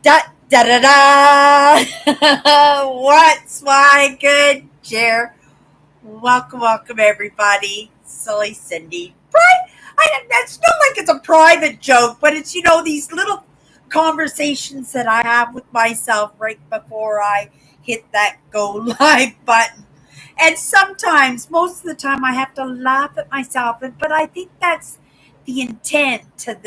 Da da da da! What's my good chair? Welcome, everybody. Silly Cindy. It's not like it's a private joke, but it's these little conversations that I have with myself right before I hit that go live button. And sometimes, most of the time, I have to laugh at myself. But I think that's the intent to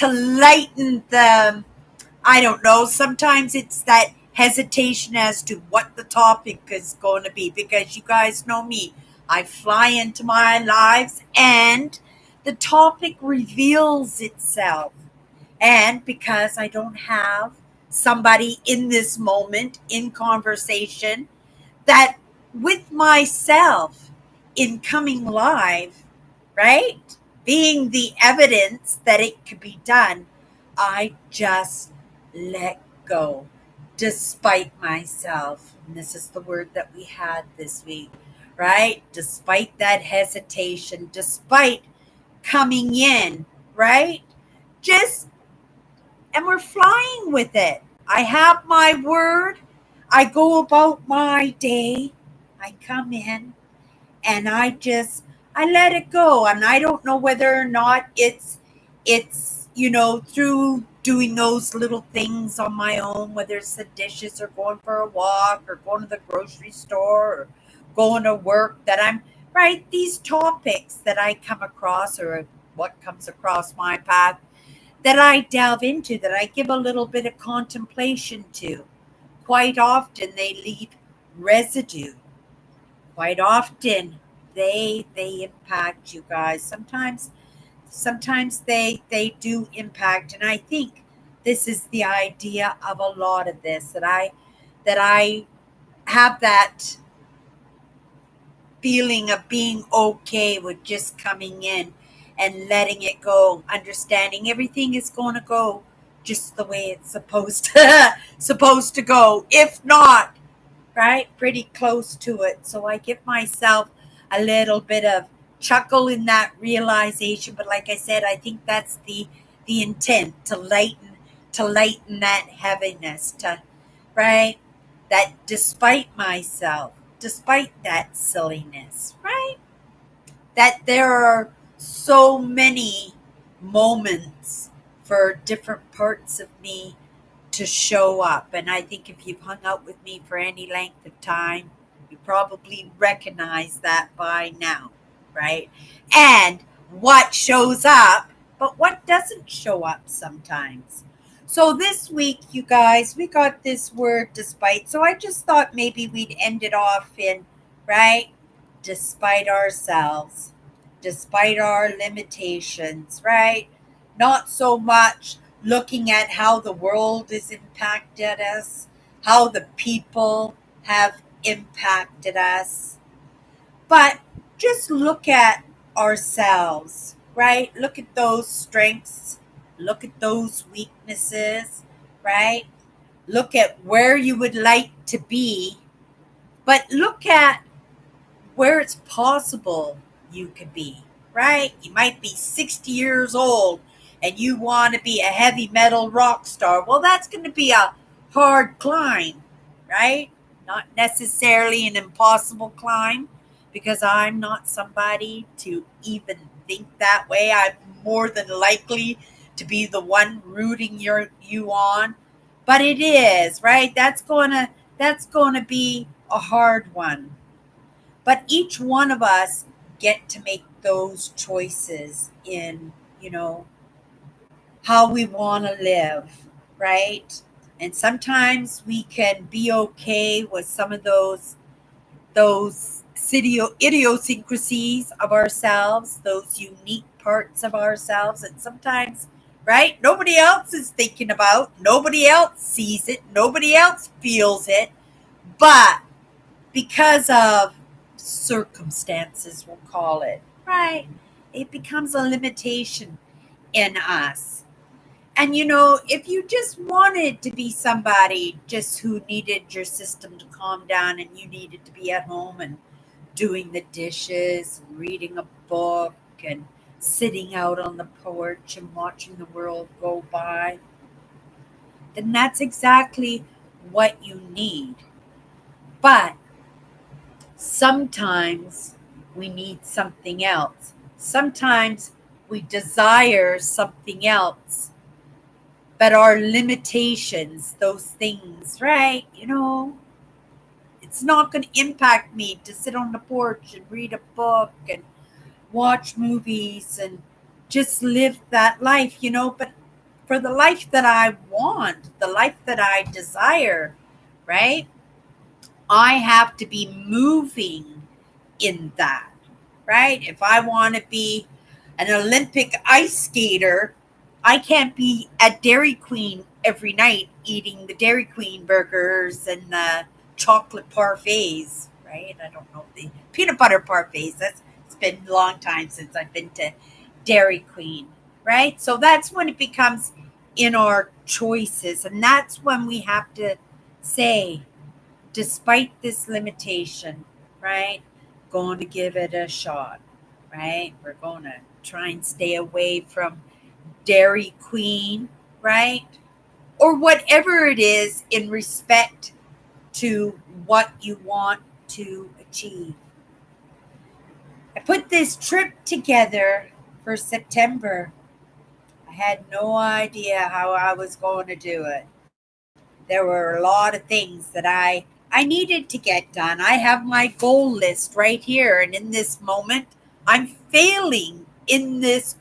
lighten the. I don't know. Sometimes it's that hesitation as to what the topic is going to be because you guys know me. I fly into my lives and the topic reveals itself. And because I don't have somebody in this moment in conversation that with myself in coming live, right? Being the evidence that it could be done, I just let go despite myself. And this is the word that we had this week, right? Despite that hesitation, despite coming in, right? Just, and we're flying with it. I have my word. I go about my day. I come in and I let it go. And I don't know whether or not it's through doing those little things on my own, whether it's the dishes or going for a walk or going to the grocery store or going to work, that I'm right. These topics that I come across or what comes across my path that I delve into, that I give a little bit of contemplation to. Quite often they leave residue. Quite often they impact you guys. Sometimes they do impact, and I think this is the idea of a lot of this, that I have that feeling of being okay with just coming in and letting it go, understanding everything is going to go just the way it's supposed to go. If not, right, pretty close to it. So I give myself a little bit of chuckle in that realization. But like I said, I think that's the intent, to lighten that heaviness, to right, that despite myself, despite that silliness, right, that there are so many moments for different parts of me to show up. And I think if you've hung out with me for any length of time, you probably recognize that by now, right? And what shows up, but what doesn't show up sometimes. So this week, you guys, we got this word despite. So I just thought maybe we'd end it off in, right? Despite ourselves, despite our limitations, right? Not so much looking at how the world has impacted us, how the people have impacted us, but just look at ourselves, right? Look at those strengths, look at those weaknesses, right? Look at where you would like to be, but look at where it's possible you could be, right? You might be 60 years old and you want to be a heavy metal rock star. Well, that's going to be a hard climb, right? Not necessarily an impossible climb because I'm not somebody to even think that way. I'm more than likely to be the one rooting you on. But it is, right? That's going to be a hard one, but each one of us get to make those choices in, how we want to live, right? And sometimes we can be okay with some of those idiosyncrasies of ourselves, those unique parts of ourselves that sometimes, right, nobody else is thinking about, nobody else sees it, nobody else feels it, but because of circumstances, we'll call it, right? It becomes a limitation in us. And if you just wanted to be somebody just who needed your system to calm down and you needed to be at home and doing the dishes and reading a book and sitting out on the porch and watching the world go by, then that's exactly what you need. But sometimes we need something else. Sometimes we desire something else, but our limitations, those things, right? It's not going to impact me to sit on the porch and read a book and watch movies and just live that life. But for the life that I want, the life that I desire, right? I have to be moving in that, right? If I want to be an Olympic ice skater, I can't be at Dairy Queen every night eating the Dairy Queen burgers and the chocolate parfaits, right? I don't know, the peanut butter parfaits. It's been a long time since I've been to Dairy Queen, right? So that's when it becomes in our choices. And that's when we have to say, despite this limitation, right? Going to give it a shot, right? We're going to try and stay away from Dairy Queen, right? Or whatever it is in respect to what you want to achieve. I put this trip together for September. I had no idea how I was going to do it. There were a lot of things that I needed to get done. I have my goal list right here, and in this moment, I'm failing in this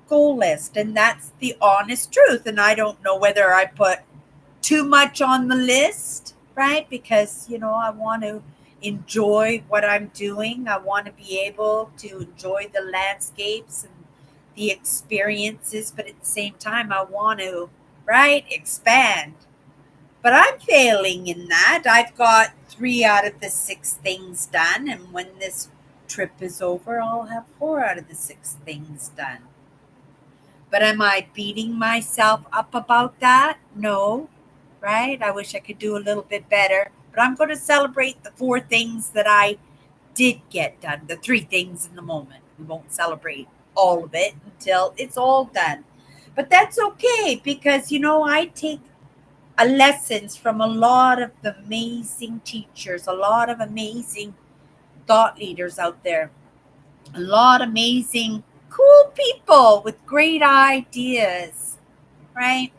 goal list, and that's the honest truth. And I don't know whether I put too much on the list, right? Because I want to enjoy what I'm doing. I want to be able to enjoy the landscapes and the experiences, but at the same time, I want to, right, expand. But I'm failing in that. I've got 3 out of the 6 things done, and when this trip is over, I'll have 4 out of the 6 things done. But am I beating myself up about that? No, right? I wish I could do a little bit better. But I'm going to celebrate the 4 things that I did get done, the 3 things in the moment. We won't celebrate all of it until it's all done. But that's okay because, I take lessons from a lot of amazing teachers, a lot of amazing thought leaders out there, a lot of amazing, cool people with great ideas, right?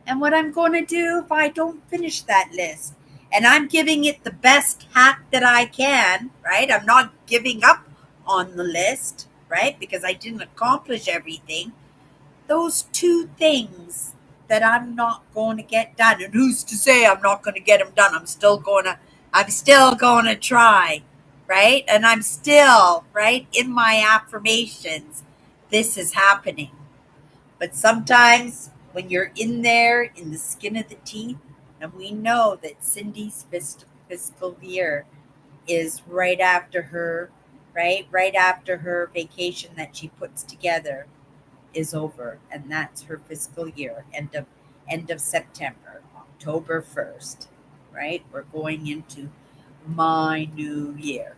And what I'm going to do if I don't finish that list, and I'm giving it the best hack that I can, right? I'm not giving up on the list, right? Because I didn't accomplish everything. Those 2 things that I'm not going to get done. And who's to say I'm not going to get them done? I'm still going to try, right? And I'm still, right, in my affirmations. This is happening. But sometimes when you're in there in the skin of the teeth, and we know that Cindy's fiscal year is right after her, right after her vacation that she puts together is over, and that's her fiscal year, end of September, October 1st, right? We're going into my new year,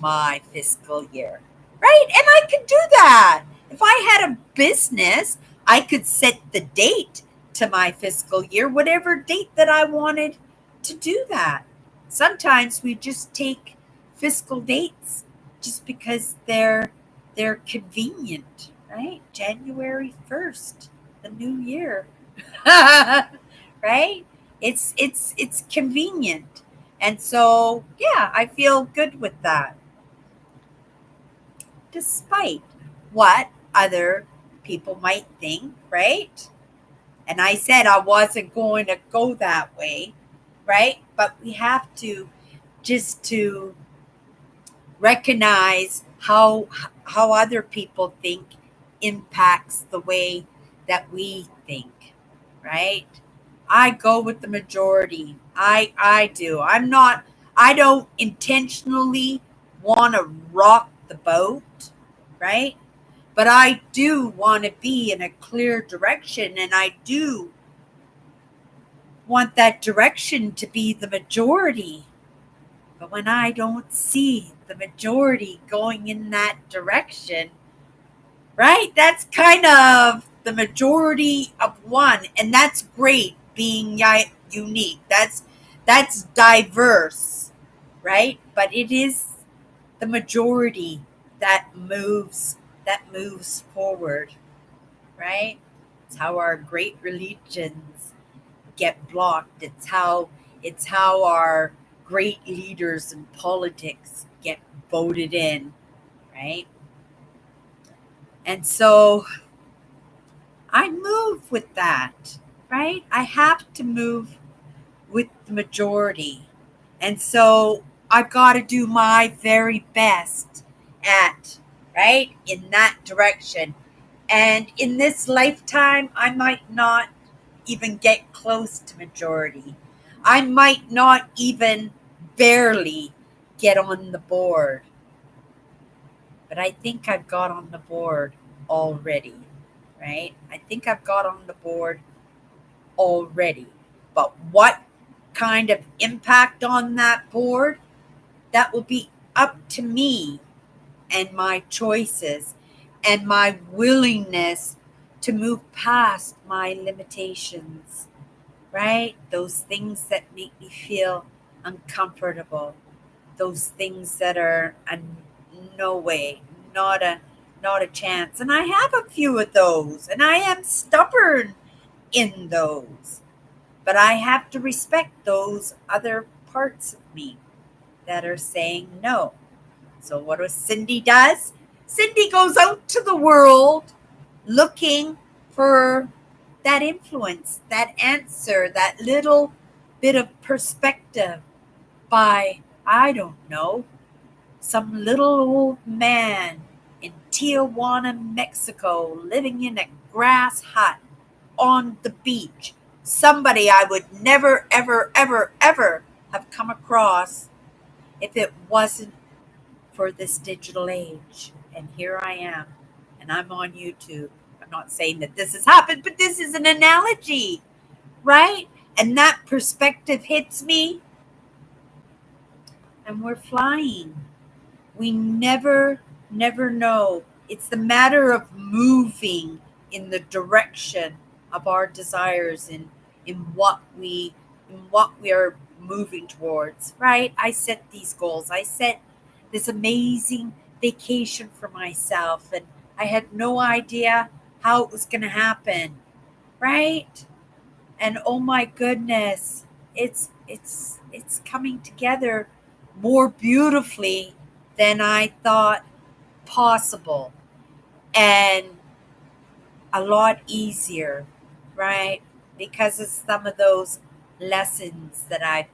my fiscal year, right? And I could do that. If I had a business, I could set the date to my fiscal year, whatever date that I wanted to do that. Sometimes we just take fiscal dates just because they're convenient, right? January 1st, the new year. Right? It's convenient. And so, yeah, I feel good with that. Despite what other people might think, right? And I said I wasn't going to go that way, right? But we have to just to recognize how other people think impacts the way that we think, right? I go with the majority. I do. I don't intentionally want to rock the boat, right? But I do want to be in a clear direction, and I do want that direction to be the majority. But when I don't see the majority going in that direction, right? That's kind of the majority of one, and that's great being unique. That's diverse, right? But it is the majority that moves forward, right? It's how our great religions get blocked. It's how our great leaders in politics get voted in, right? And so I move with that, right? I have to move with the majority. And so I've got to do my very best at, right, in that direction. And in this lifetime, I might not even get close to majority. I might not even barely get on the board. But I think I've got on the board already, right? I think I've got on the board already. But what kind of impact on that board? That will be up to me and my choices and my willingness to move past my limitations, right? Those things that make me feel uncomfortable, those things that are a no way, not a not a chance. And I have a few of those, and I am stubborn in those. But I have to respect those other parts of me that are saying no. So what does Cindy does? Cindy goes out to the world looking for that influence, that answer, that little bit of perspective by, I don't know, some little old man in Tijuana, Mexico, living in a grass hut on the beach. Somebody I would never, ever, ever, ever have come across if it wasn't for this digital age. And here I am, and I'm on YouTube. I'm not saying that this has happened, but this is an analogy, right? And that perspective hits me, and we're flying. We never know. It's the matter of moving in the direction of our desires and in what we are moving towards, right? I set these goals. I set this amazing vacation for myself, and I had no idea how it was going to happen, right? And oh my goodness, it's coming together more beautifully than I thought possible, and a lot easier, right? Because of some of those lessons that I've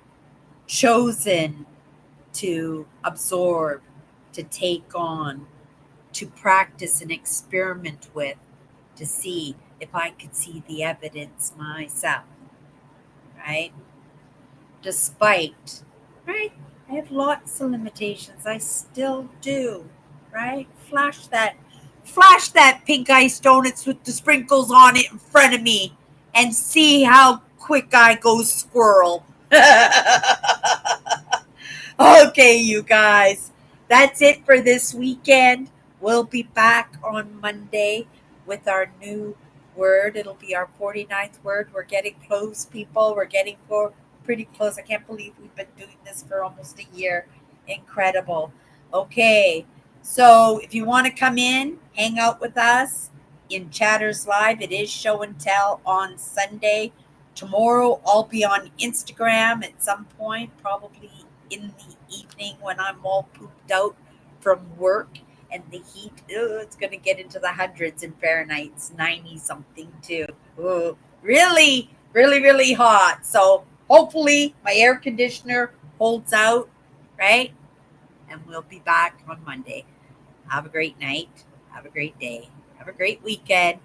chosen to absorb, to take on, to practice and experiment with, to see if I could see the evidence myself, right? Despite, right? I have lots of limitations. I still do, right? Flash that pink ice donuts with the sprinkles on it in front of me and see how quick I go squirrel. Okay, you guys, that's it for this weekend. We'll be back on Monday with our new word. It'll be our 49th word. We're getting close, people. We're getting pretty close. I can't believe we've been doing this for almost a year. Incredible. Okay, so if you want to come in, hang out with us in Chatters Live, it is show and tell on Sunday. Tomorrow, I'll be on Instagram at some point, probably in the evening when I'm all pooped out from work and the heat. It's going to get into the hundreds in Fahrenheit, 90 something too. Really, really, really hot. So hopefully my air conditioner holds out, right? And we'll be back on Monday. Have a great night. Have a great day. Have a great weekend.